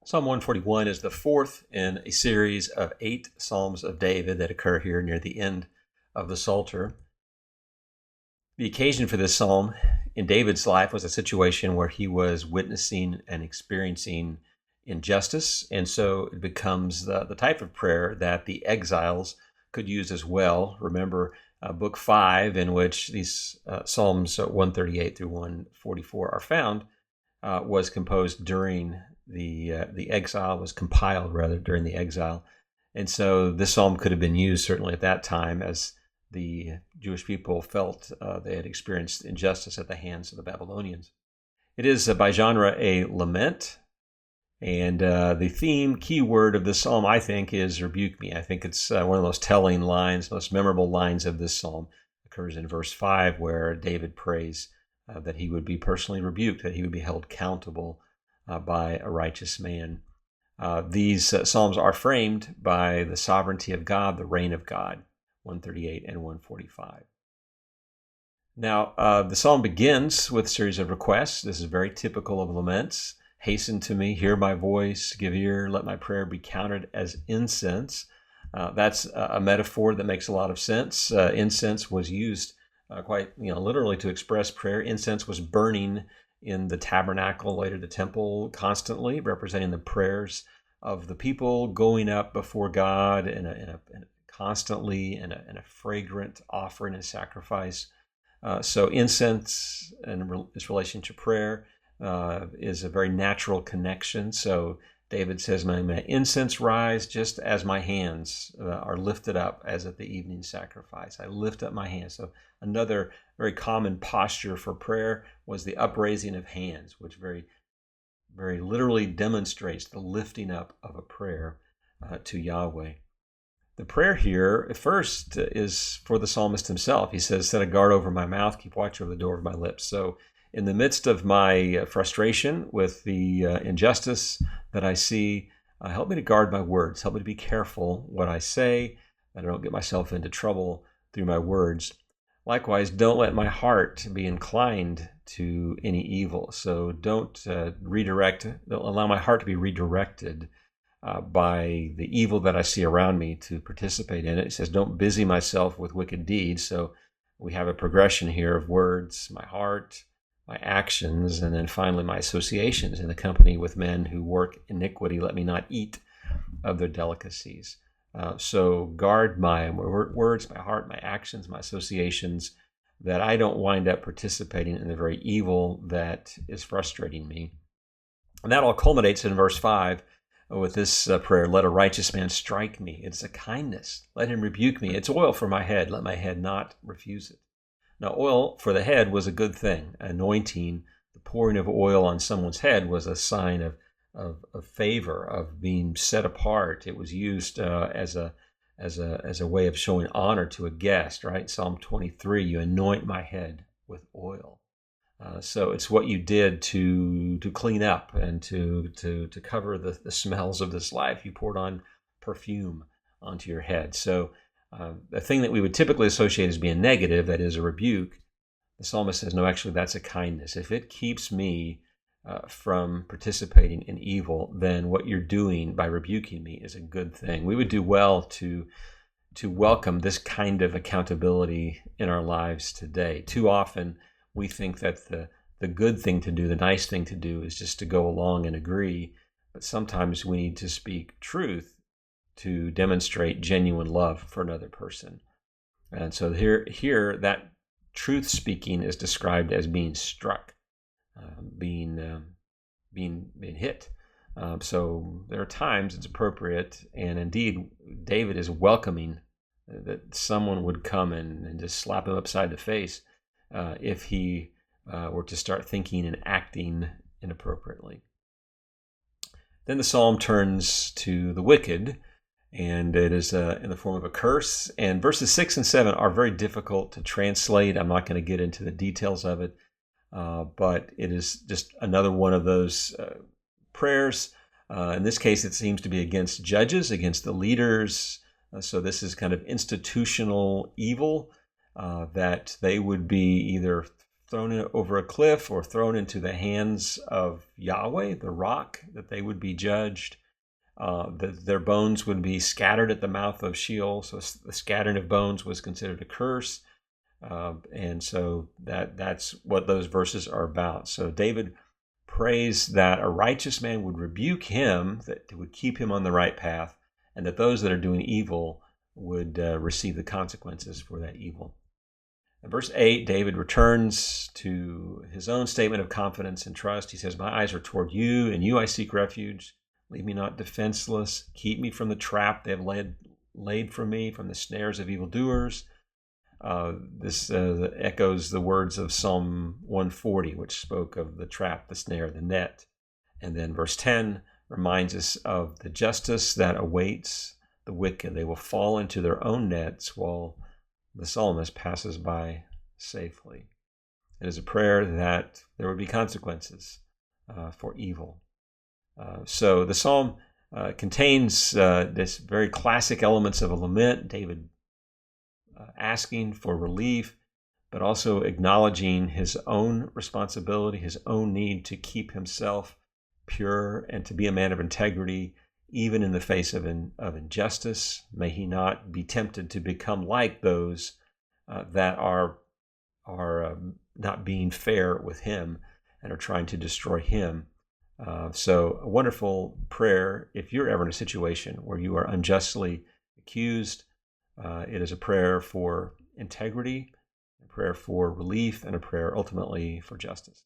Psalm 141 is the fourth in a series of 8 Psalms of David that occur here near the end of the Psalter. The occasion for this psalm in David's life was a situation where he was witnessing and experiencing injustice, and so it becomes the type of prayer that the exiles could use as well. Remember Book 5, in which these Psalms 138 through 144 are found, was composed during the exile, was compiled rather during the exile. And so this psalm could have been used certainly at that time as the Jewish people felt they had experienced injustice at the hands of the Babylonians. It is by genre a lament, and the theme, key word of this psalm, I think, is rebuke me. I think it's one of the most telling lines, most memorable lines of this psalm. It occurs in verse 5, where David prays that he would be personally rebuked, that he would be held accountable by a righteous man. These psalms are framed by the sovereignty of God, the reign of God, 138 and 145. Now, the psalm begins with a series of requests. This is very typical of laments. Hasten to me, hear my voice, give ear, let my prayer be counted as incense. That's a metaphor that makes a lot of sense. Incense was used quite literally to express prayer. Incense was burning in the tabernacle, later the temple, constantly, representing the prayers of the people going up before God constantly in a fragrant offering and sacrifice. So incense and its relation to prayer is a very natural connection. So David says, may incense rise just as my hands are lifted up as at the evening sacrifice. I lift up my hands. So another very common posture for prayer was the upraising of hands, which very, very literally demonstrates the lifting up of a prayer to Yahweh. The prayer here, at first, is for the psalmist himself. He says, set a guard over my mouth, keep watch over the door of my lips. So in the midst of my frustration with the injustice that I see, help me to guard my words. Help me to be careful what I say, that I don't get myself into trouble through my words. Likewise, don't let my heart be inclined to any evil. So don't allow my heart to be redirected by the evil that I see around me to participate in it. It says, don't busy myself with wicked deeds. So we have a progression here of words, my heart, my actions, and then finally my associations in the company with men who work iniquity. Let me not eat of their delicacies. So guard my words, my heart, my actions, my associations, that I don't wind up participating in the very evil that is frustrating me. And that all culminates in verse 5 with this prayer, let a righteous man strike me. It's a kindness. Let him rebuke me. It's oil for my head. Let my head not refuse it. Now, oil for the head was a good thing. Anointing, the pouring of oil on someone's head, was a sign of favor, of being set apart. It was used as a way of showing honor to a guest, right? Psalm 23, you anoint my head with oil. So it's what you did to clean up and to cover the smells of this life. You poured on perfume onto your head. So the thing that we would typically associate as being negative, that is a rebuke, the psalmist says, no, actually that's a kindness. If it keeps me from participating in evil, then what you're doing by rebuking me is a good thing. We would do well to welcome this kind of accountability in our lives today. Too often we think that the good thing to do, the nice thing to do, is just to go along and agree. But sometimes we need to speak truth to demonstrate genuine love for another person. And so here that truth speaking is described as being struck, being hit. So there are times it's appropriate, and indeed David is welcoming that someone would come and just slap him upside the face if he were to start thinking and acting inappropriately. Then the psalm turns to the wicked, and it is in the form of a curse. And verses 6 and 7 are very difficult to translate. I'm not going to get into the details of it, but it is just another one of those prayers. In this case, it seems to be against judges, against the leaders. So this is kind of institutional evil, that they would be either thrown over a cliff or thrown into the hands of Yahweh, the rock, that they would be judged. That their bones would be scattered at the mouth of Sheol. So the scattering of bones was considered a curse. And so that's what those verses are about. So David prays that a righteous man would rebuke him, that would keep him on the right path, and that those that are doing evil would receive the consequences for that evil. In verse 8, David returns to his own statement of confidence and trust. He says, "My eyes are toward you, and you I seek refuge. Leave me not defenseless. Keep me from the trap they have laid for me, from the snares of evildoers." This echoes the words of Psalm 140, which spoke of the trap, the snare, the net. And then verse 10 reminds us of the justice that awaits the wicked. They will fall into their own nets while the psalmist passes by safely. It is a prayer that there would be consequences for evil. So the psalm contains this very classic elements of a lament, David asking for relief, but also acknowledging his own responsibility, his own need to keep himself pure and to be a man of integrity, even in the face of injustice. May he not be tempted to become like those that are not being fair with him and are trying to destroy him. So a wonderful prayer if you're ever in a situation where you are unjustly accused. It is a prayer for integrity, a prayer for relief, and a prayer ultimately for justice.